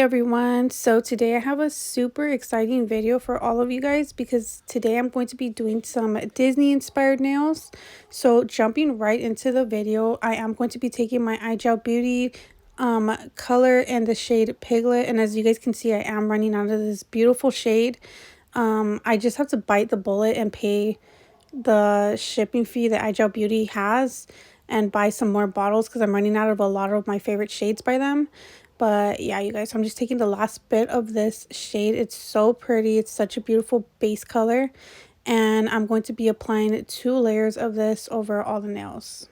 everyone, so today I have a super exciting video for all of you guys because today I'm going to be doing some Disney inspired nails. So jumping right into the video, I am going to be taking my iGel Beauty color and the shade Piglet, and as you guys can see I am running out of this beautiful shade. I just have to bite the bullet and pay the shipping fee that iGel Beauty has and buy some more bottles because I'm running out of a lot of my favorite shades by them. But yeah, you guys, I'm just taking the last bit of this shade. It's so pretty. It's such a beautiful base color. And I'm going to be applying 2 layers of this over all the nails.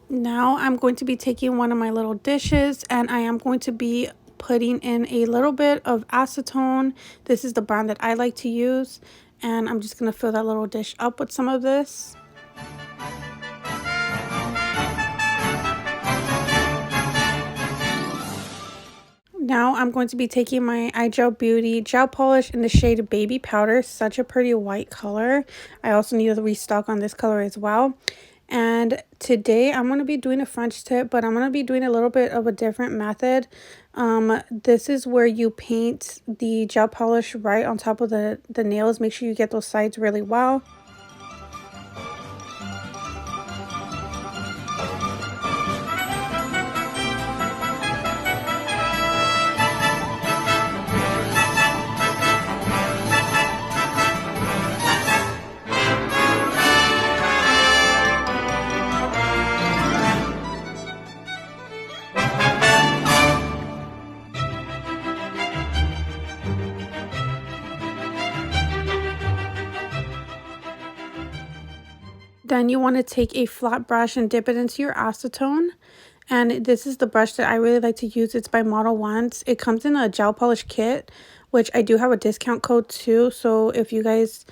Now I'm going to be taking one of my little dishes and I am going to be putting in a little bit of acetone. This is the brand that I like to use, and I'm just going to fill that little dish up with some of this. Now I'm going to be taking my iGel Beauty gel polish in the shade Baby Powder. Such a pretty white color. I also need to restock on this color as well. And today I'm going to be doing a French tip, but I'm going to be doing a little bit of a different method. This is where you paint the gel polish right on top of the nails. Make sure you get those sides really well. Then you want to take a flat brush and dip it into your acetone. And this is the brush that I really like to use. It's by Model Ones. It comes in a gel polish kit, which I do have a discount code too. So if you guys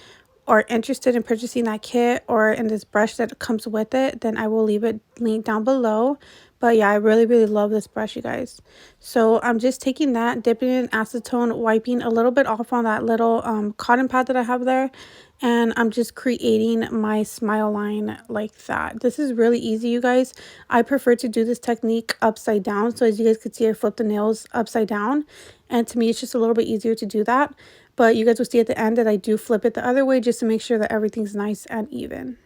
are interested in purchasing that kit or in this brush that comes with it, then I will leave it linked down below. But yeah, I really love this brush, you guys. So I'm just taking that, dipping it in acetone, wiping a little bit off on that little cotton pad that I have there. And I'm just creating my smile line like that. This is really easy, you guys. I prefer to do this technique upside down. So as you guys can see, I flip the nails upside down. And to me, it's just a little bit easier to do that. But you guys will see at the end that I do flip it the other way just to make sure that everything's nice and even.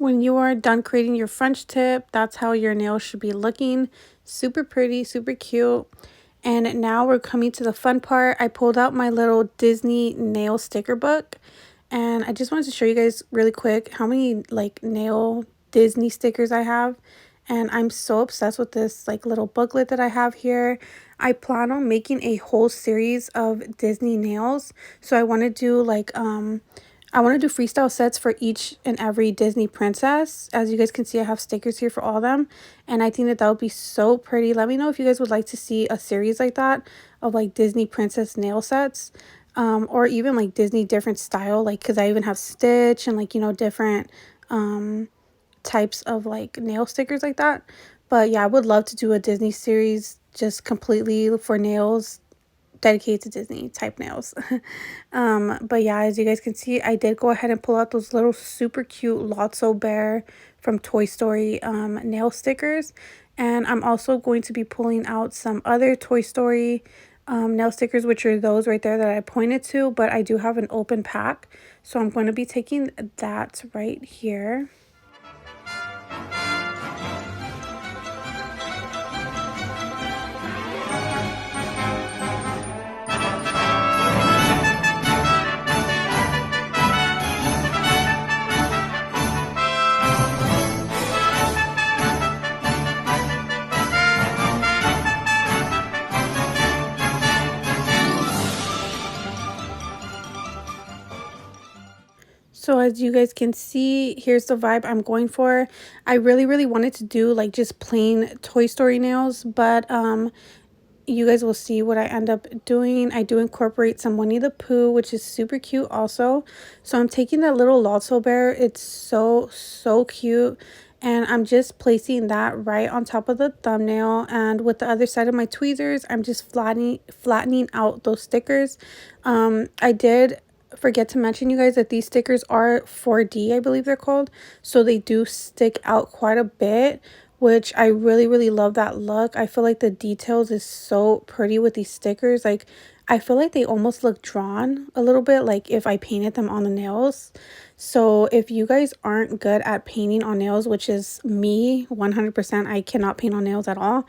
When you are done creating your French tip, that's how your nails should be looking. Super pretty, super cute. And now we're coming to the fun part. I pulled out my little Disney nail sticker book. And I just wanted to show you guys really quick how many like nail Disney stickers I have. And I'm so obsessed with this like little booklet that I have here. I plan on making a whole series of Disney nails. So I want to do like I want to do freestyle sets for each and every Disney princess. As you guys can see, I have stickers here for all of them. And I think that would be so pretty. Let me know if you guys would like to see a series like that of like Disney princess nail sets. Or even like Disney different style. Like, because I even have Stitch and like, you know, different types of like nail stickers like that. But yeah, I would love to do a Disney series just completely for nails, dedicated to Disney type nails. But yeah, as you guys can see, I did go ahead and pull out those little super cute Lotso Bear from Toy Story nail stickers. And I'm also going to be pulling out some other Toy Story nail stickers, which are those right there that I pointed to, but I do have an open pack. So I'm going to be taking that right here. So as you guys can see, here's the vibe I'm going for. I really wanted to do like just plain Toy Story nails, but you guys will see what I end up doing. I do incorporate some Winnie the Pooh, which is super cute also. So I'm taking that little Lotso Bear. It's so cute. And I'm just placing that right on top of the thumbnail. And with the other side of my tweezers, I'm just flattening out those stickers. I did forget to mention, you guys, that these stickers are 4D, I believe they're called. So they do stick out quite a bit, which I really love that look. I feel like the details is so pretty with these stickers. Like, I feel like they almost look drawn a little bit, like if I painted them on the nails. So if you guys aren't good at painting on nails, which is me 100%, I cannot paint on nails at all,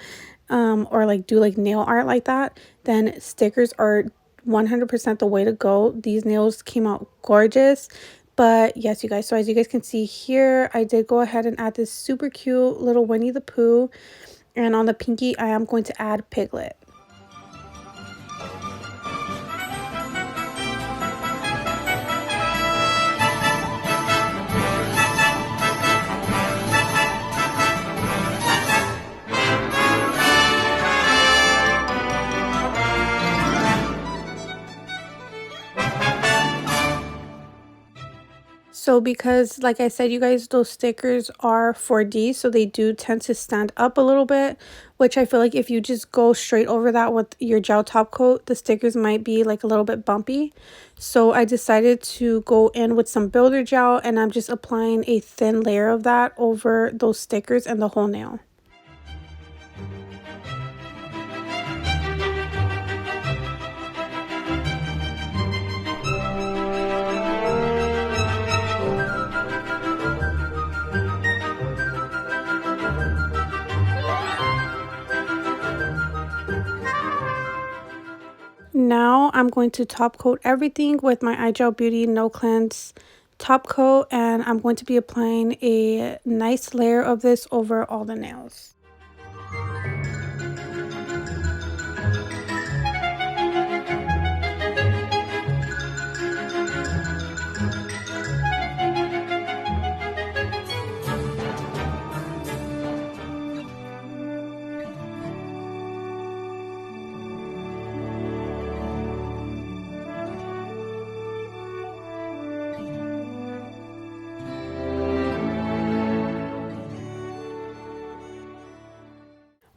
or like do like nail art like that, then stickers are 100% the way to go. These nails came out gorgeous. But yes, you guys, so as you guys can see here, I did go ahead and add this super cute little Winnie the Pooh. And on the pinky, I am going to add Piglet. So because, like I said, you guys, those stickers are 4D, so they do tend to stand up a little bit, which I feel like if you just go straight over that with your gel top coat, the stickers might be like a little bit bumpy. So I decided to go in with some builder gel, and I'm just applying a thin layer of that over those stickers and the whole nail. Now I'm going to top coat everything with my iGel Beauty No Cleanse top coat, and I'm going to be applying a nice layer of this over all the nails.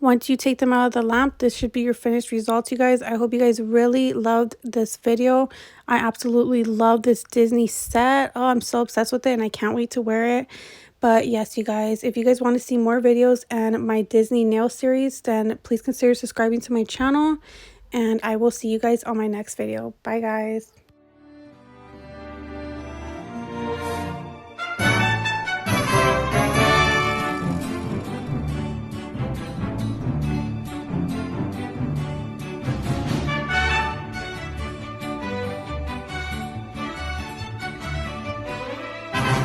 Once you take them out of the lamp, this should be your finished results, you guys. I hope you guys really loved this video. I absolutely love this Disney set. Oh, I'm so obsessed with it, and I can't wait to wear it. But yes, you guys, if you guys want to see more videos and my Disney nail series, then please consider subscribing to my channel. And I will see you guys on my next video. Bye, guys.